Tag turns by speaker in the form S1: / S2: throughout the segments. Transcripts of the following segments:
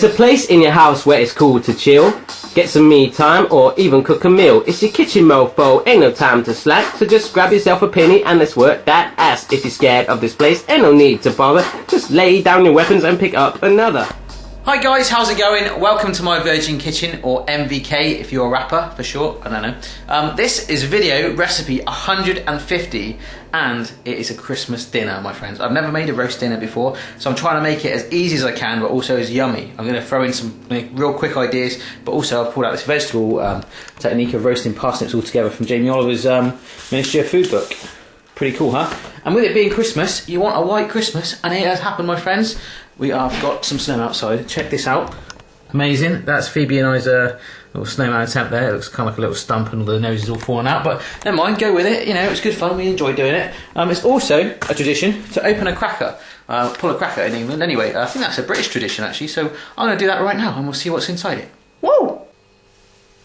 S1: It's a place in your house where it's cool to chill, get some me time, or even cook a meal. It's your kitchen, mofo, ain't no time to slack. So just grab yourself a penny and let's work that ass. If you're scared of this place, ain't no need to bother. Just lay down your weapons and pick up another.
S2: Hi guys, how's it going? Welcome to My Virgin Kitchen, or MVK if you're a rapper for short, I don't know. This is video recipe 150 and it is a Christmas dinner, my friends. I've never made a roast dinner before, so I'm trying to make it as easy as I can but also as yummy. I'm going to throw in some real quick ideas, but also I've pulled out this vegetable technique of roasting parsnips all together from Jamie Oliver's Ministry of Food book. Pretty cool, huh? And with it being Christmas, you want a white Christmas, and it has happened, my friends. We have got some snow outside. Check this out. Amazing. That's Phoebe and I's little snowman attempt there. It looks kind of like a little stump and all the nose is all falling out, but never mind, go with it. You know, it's good fun. We enjoy doing it. It's also a tradition to open a cracker. Pull a cracker in England anyway. I think that's a British tradition actually, so I'm going to do that right now and we'll see what's inside it. Whoa!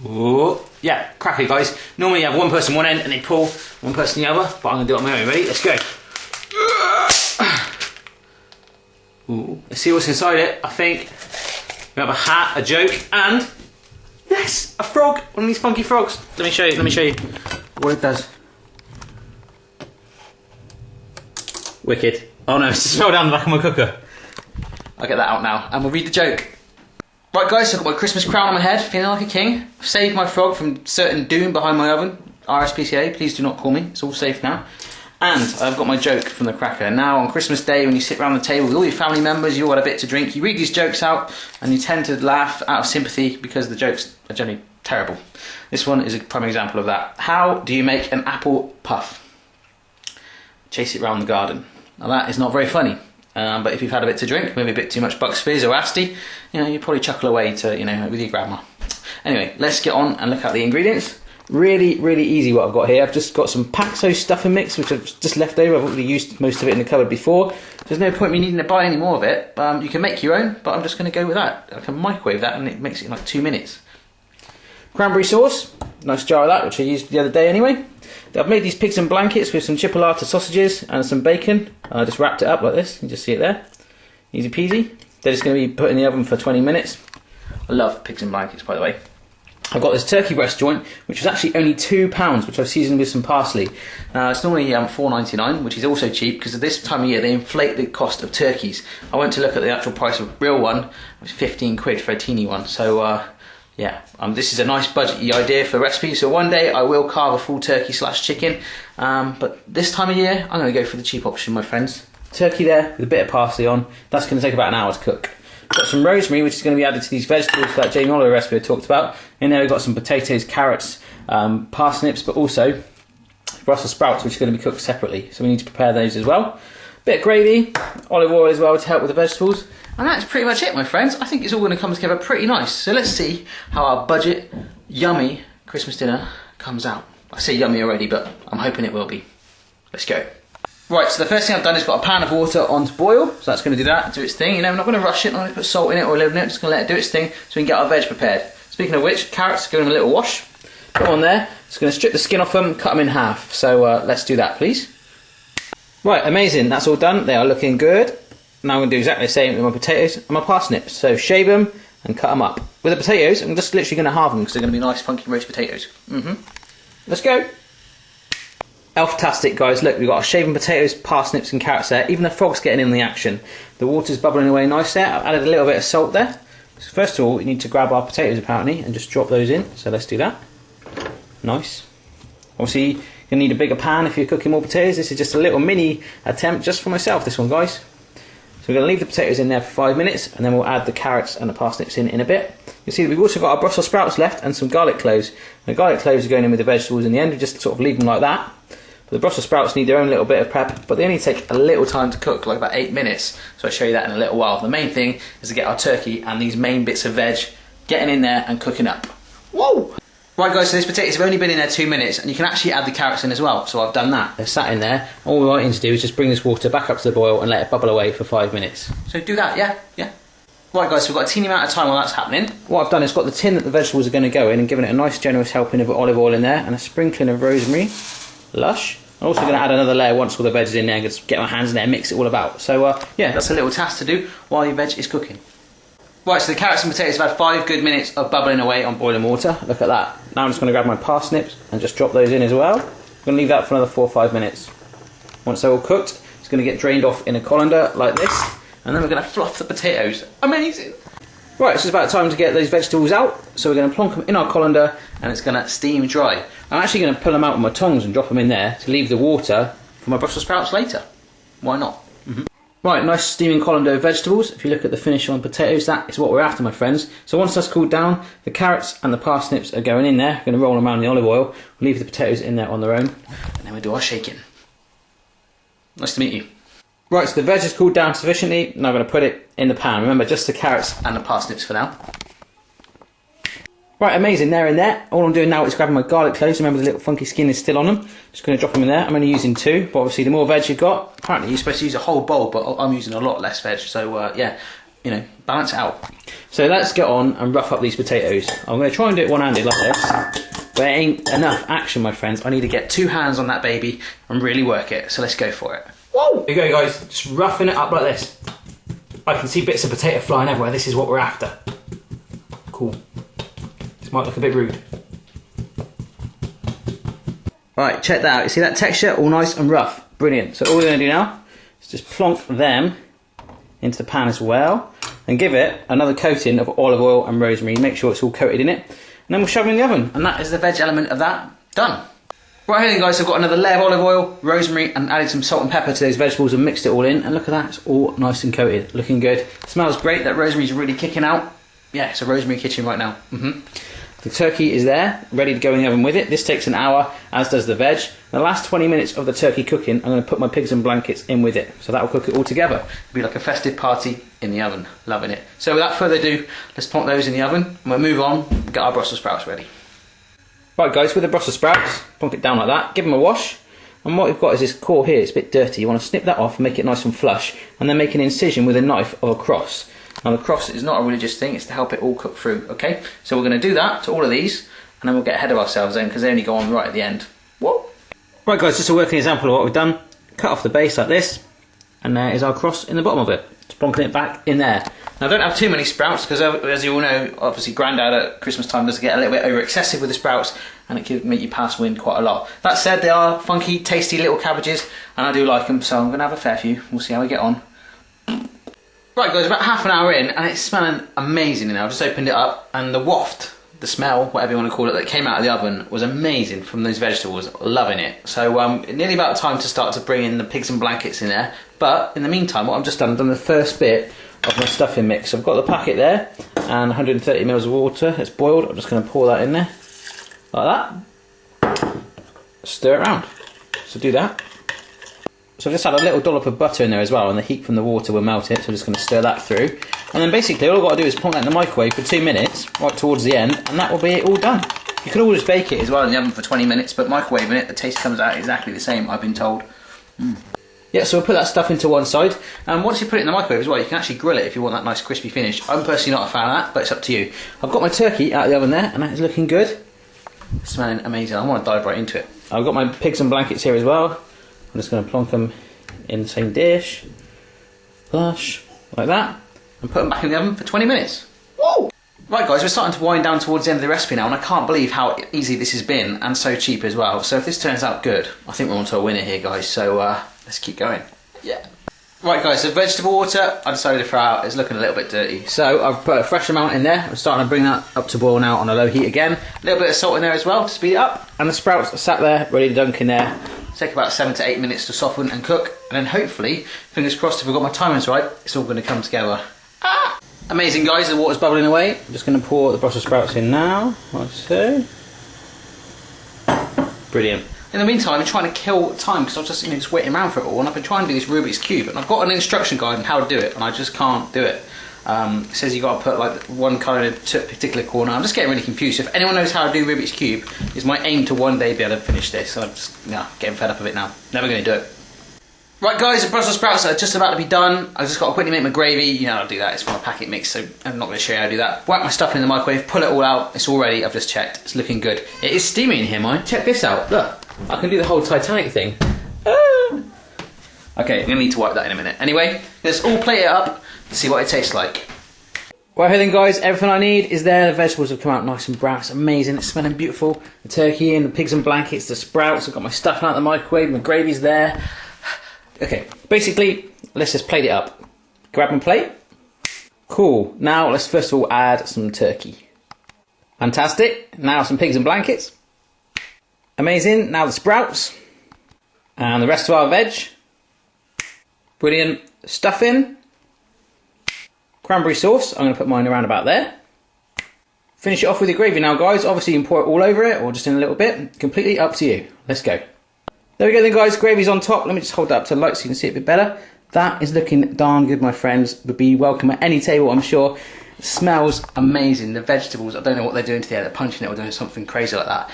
S2: Ooh. Yeah, cracker, guys. Normally you have one person one end and they pull, one person the other, but I'm going to do it on my own. Ready? Let's go. Ooh. Let's see what's inside it. I think we have a hat, a joke, and yes, a frog. One of these funky frogs. Let me show you what it does. Wicked. Oh no, it's fell down the back of my cooker. I'll get that out now and we'll read the joke. Right guys, so I've got my Christmas crown on my head, feeling like a king. I've saved my frog from certain doom behind my oven. RSPCA, please do not call me. It's all safe now. And I've got my joke from the cracker. Now on Christmas Day when you sit around the table with all your family members, you've all got a bit to drink, you read these jokes out and you tend to laugh out of sympathy because the jokes are generally terrible. This one is a prime example of that. How do you make an apple puff? Chase it round the garden. Now that is not very funny. But if you've had a bit to drink, maybe a bit too much Bucks Fizz or Asti, you know, you probably chuckle away to, you know, with your grandma. Anyway, let's get on and look at the ingredients. Really, really easy what I've got here. I've just got some Paxo stuffing mix, which I've just left over. I've already used most of it in the cupboard before. There's no point me needing to buy any more of it. You can make your own, but I'm just going to go with that. I can microwave that and it makes it in like 2 minutes. Cranberry sauce, nice jar of that, which I used the other day anyway. I've made these pigs in blankets with some chipolata sausages and some bacon. I just wrapped it up like this, you can just see it there. Easy peasy. They're just going to be put in the oven for 20 minutes. I love pigs in blankets, by the way. I've got this turkey breast joint, which was actually only £2, which I've seasoned with some parsley. It's normally $4.99, which is also cheap because at this time of year they inflate the cost of turkeys. I went to look at the actual price of a real one, it was 15 quid for a teeny one. So yeah, this is a nice budget idea for recipe. So one day I will carve a full turkey / chicken, but this time of year I'm going to go for the cheap option, my friends. Turkey there with a bit of parsley on. That's going to take about an hour to cook. Got some rosemary, which is going to be added to these vegetables that Jamie Oliver recipe I talked about. In there we've got some potatoes, carrots, parsnips, but also Brussels sprouts, which are going to be cooked separately. So we need to prepare those as well. Bit of gravy, olive oil as well to help with the vegetables. And that's pretty much it, my friends. I think it's all going to come together pretty nice. So let's see how our budget, yummy Christmas dinner comes out. I say yummy already, but I'm hoping it will be. Let's go. Right, so the first thing I've done is got a pan of water on to boil, so that's going to do that, do its thing. You know, I'm not going to rush it, I'm not going to put salt in it or a little in it, I'm just going to let it do its thing so we can get our veg prepared. Speaking of which, carrots, give them a little wash. Put them on there, just going to strip the skin off them, cut them in half. So let's do that, please. Right, amazing, that's all done, they are looking good. Now I'm going to do exactly the same with my potatoes and my parsnips. So shave them and cut them up. With the potatoes, I'm just literally going to halve them because they're going to be nice, funky roast potatoes. Let's go. Elf-tastic, guys. Look, we've got our shaving potatoes, parsnips and carrots there. Even the frog's getting in the action. The water's bubbling away nice there. I've added a little bit of salt there. So first of all, we need to grab our potatoes apparently and just drop those in. So let's do that. Nice. Obviously, you're going to need a bigger pan if you're cooking more potatoes. This is just a little mini attempt just for myself, this one, guys. So we're going to leave the potatoes in there for 5 minutes and then we'll add the carrots and the parsnips in a bit. You'll see that we've also got our Brussels sprouts left and some garlic cloves. The garlic cloves are going in with the vegetables in the end. We just sort of leave them like that. But the Brussels sprouts need their own little bit of prep, but they only take a little time to cook, like about 8 minutes. So I'll show you that in a little while. The main thing is to get our turkey and these main bits of veg getting in there and cooking up. Whoa! Right guys, so these potatoes have only been in there 2 minutes and you can actually add the carrots in as well. So I've done that. They're sat in there. All we're wanting to do is just bring this water back up to the boil and let it bubble away for 5 minutes. So do that, yeah? Yeah. Right guys, so we've got a teeny amount of time while that's happening. What I've done is got the tin that the vegetables are going to go in and given it a nice generous helping of olive oil in there and a sprinkling of rosemary. Lush. I'm also going to add another layer once all the veg is in there and just get my hands in there and mix it all about. So yeah, that's a little task to do while your veg is cooking. Right, so the carrots and potatoes have had 5 good minutes of bubbling away on boiling water. Look at that. Now I'm just going to grab my parsnips and just drop those in as well. I'm going to leave that for another 4 or 5 minutes. Once they're all cooked, it's going to get drained off in a colander like this, and then we're going to fluff the potatoes. Amazing! Right, so it's about time to get those vegetables out, so we're going to plonk them in our colander and it's going to steam dry. I'm actually going to pull them out with my tongs and drop them in there to leave the water for my Brussels sprouts later. Why not? Right, nice steaming colander of vegetables. If you look at the finish on potatoes, that is what we're after, my friends. So once that's cooled down, the carrots and the parsnips are going in there. We're going to roll them around in the olive oil. We'll leave the potatoes in there on their own, and then we'll do our shaking. Nice to meet you. Right, so the veg is cooled down sufficiently. Now I'm going to put it in the pan. Remember, just the carrots and the parsnips for now. Right, amazing, they're in there. All I'm doing now is grabbing my garlic cloves. Remember, the little funky skin is still on them. Just going to drop them in there. I'm only using 2, but obviously the more veg you've got, apparently you're supposed to use a whole bowl, but I'm using a lot less veg, so yeah, you know, balance it out. So let's get on and rough up these potatoes. I'm going to try and do it one-handed like this, but it ain't enough action, my friends. I need to get 2 hands on that baby and really work it, so let's go for it. Whoa! Here you go, guys, just roughing it up like this. I can see bits of potato flying everywhere. This is what we're after. Cool. This might look a bit rude. Right, check that out. You see that texture? All nice and rough. Brilliant. So all we're going to do now is just plonk them into the pan as well and give it another coating of olive oil and rosemary. Make sure it's all coated in it. And then we'll shove it in the oven. And that is the veg element of that done. Right here then, guys, I've got another layer of olive oil, rosemary, and added some salt and pepper to those vegetables and mixed it all in. And look at that, it's all nice and coated. Looking good. Smells great. That rosemary's really kicking out. Yeah, it's a rosemary kitchen right now. The turkey is there, ready to go in the oven with it. This takes an hour, as does the veg. The last 20 minutes of the turkey cooking, I'm going to put my pigs and blankets in with it. So that will cook it all together. It'll be like a festive party in the oven. Loving it. So without further ado, let's plonk those in the oven. And we'll move on and get our Brussels sprouts ready. Right, guys, with the Brussels sprouts, plonk it down like that. Give them a wash. And what we've got is this core here. It's a bit dirty. You want to snip that off and make it nice and flush. And then make an incision with a knife of a cross. Now the cross is not a religious thing, it's to help it all cook through, okay? So we're going to do that to all of these, and then we'll get ahead of ourselves then, because they only go on right at the end. Whoa! Right guys, just a working example of what we've done. Cut off the base like this, and there is our cross in the bottom of it. Just plonking it back in there. Now don't have too many sprouts, because as you all know, obviously Grandad at Christmas time does get a little bit over excessive with the sprouts, and it can make you pass wind quite a lot. That said, they are funky, tasty little cabbages, and I do like them, so I'm going to have a fair few. We'll see how we get on. Right guys, about half an hour in and it's smelling amazing now. I've just opened it up and the waft, the smell, whatever you want to call it, that came out of the oven was amazing from those vegetables. Loving it. So nearly about time to start to bring in the pigs and blankets in there. But in the meantime, what I've just done, I've done the first bit of my stuffing mix. I've got the packet there and 130 ml of water. It's boiled. I'm just going to pour that in there like that. Stir it around. So do that. So I've just had a little dollop of butter in there as well, and the heat from the water will melt it, so I'm just going to stir that through. And then basically all I've got to do is plonk that in the microwave for 2 minutes, right towards the end, and that will be it all done. You can always bake it as well in the oven for 20 minutes, but microwaving it, the taste comes out exactly the same, I've been told. Yeah, so we'll put that stuff into one side, and once you put it in the microwave as well, you can actually grill it if you want that nice crispy finish. I'm personally not a fan of that, but it's up to you. I've got my turkey out of the oven there, and that is looking good. It's smelling amazing. I want to dive right into it. I've got my pigs and blankets here as well. I'm just going to plonk them in the same dish, flush, like that, and put them back in the oven for 20 minutes. Whoa! Right guys, we're starting to wind down towards the end of the recipe now, and I can't believe how easy this has been, and so cheap as well. So if this turns out good, I think we're on to a winner here guys, so let's keep going. Yeah. Right guys, so vegetable water, I decided to throw out, it's looking a little bit dirty. So I've put a fresh amount in there, I'm starting to bring that up to boil now on a low heat again. A little bit of salt in there as well to speed it up, and the sprouts are sat there, ready to dunk in there. Take about 7 to 8 minutes to soften and cook, and then hopefully, fingers crossed if I've got my timings right, it's all going to come together. Ah! Amazing guys, the water's bubbling away. I'm just going to pour the Brussels sprouts in now, like so. Brilliant. In the meantime, I'm trying to kill time because I was just waiting around for it all, and I've been trying to do this Rubik's Cube, and I've got an instruction guide on how to do it, and I just can't do it. It says you got to put like one colour in a particular corner. I'm just getting really confused. If anyone knows how to do Rubik's Cube, it's my aim to one day be able to finish this. I'm just getting fed up of it now. Never going to do it. Right guys, the Brussels sprouts are just about to be done. I've just got to quickly make my gravy. You know how to do that. It's from a packet mix, so I'm not going to show you how to do that. Whack my stuff in the microwave, pull it all out. It's all ready. I've just checked. It's looking good. It is steamy in here, mind. Check this out. Look, I can do the whole Titanic thing. Ah. Okay, I'm going to need to wipe that in a minute. Anyway, let's all plate it up to see what it tastes like. Right here then guys, everything I need is there. The vegetables have come out nice and brown. It's amazing, it's smelling beautiful. The turkey and the pigs and blankets, the sprouts, I've got my stuff out of the microwave, my gravy's there. Okay, basically, let's just plate it up. Grab my plate. Cool, now let's first of all add some turkey. Fantastic, now some pigs and blankets. Amazing, now the sprouts. And the rest of our veg. Brilliant. Stuffing. Cranberry sauce, I'm going to put mine around about there. Finish it off with your gravy now guys, obviously you can pour it all over it or just in a little bit, completely up to you. Let's go. There we go then guys, gravy's on top, let me just hold that up to the light so you can see it a bit better. That is looking darn good my friends, would be welcome at any table I'm sure. It smells amazing, the vegetables, I don't know what they're doing today, they're punching it or doing something crazy like that.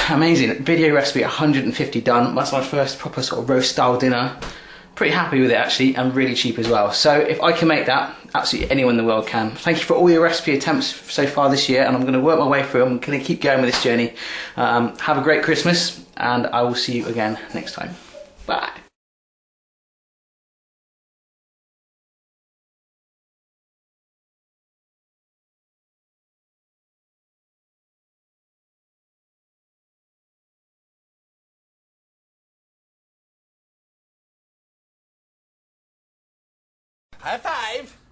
S2: Amazing, video recipe 150 done, that's my first proper sort of roast style dinner. Pretty happy with it actually, and really cheap as well. So if I can make that, absolutely anyone in the world can. Thank you for all your recipe attempts so far this year, and I'm going to work my way through. I'm going to keep going with this journey. Have a great Christmas, and I will see you again next time. Bye.
S3: High five!